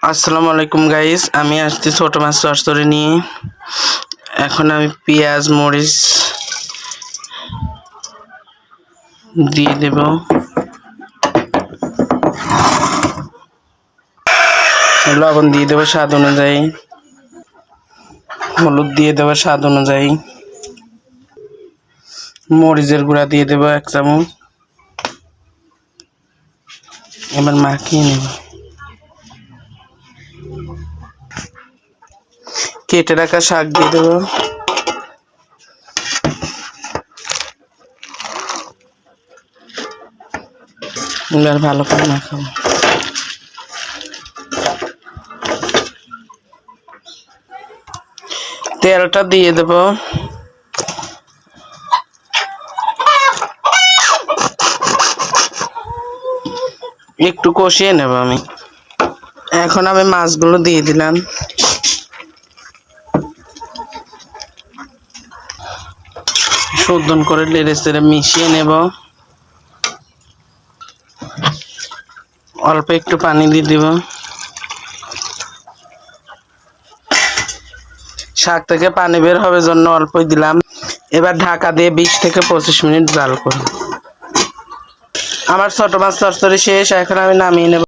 আসসালামু আলাইকুম গাইস, আমি আসছি ছোট মাছ চচ্চড়ি নিয়ে। এখন আমি পেঁয়াজ মরিচ দিয়ে দেব, লবণ দিয়ে দেবো স্বাদ অনুযায়ী, হলুদ দিয়ে দেবো স্বাদ অনুযায়ী, মরিচের গুঁড়া দিয়ে দেবো 1 চামচ। এবার মাখিয়ে নেব। কেটে রাখা শাক দিয়ে দেবো, এবার ভালো করে মাখাবো। তেলটা দিয়ে দেব, একটু কষিয়ে নেব আমি। এখন আমি মাছগুলো দিয়ে দিলাম, শোধন করে নেড়ে চেড়ে মিশিয়ে নেব। অল্প একটু পানি দিয়ে দেব। শাক থেকে পানি বের হবে জন্য অল্পই দিলাম। এবার ঢাকা দিয়ে 20 থেকে 25 মিনিট জাল করব। আমার ছোট মাছ চচ্চড়ি শেষ, এখন আমি নামিয়ে নেব।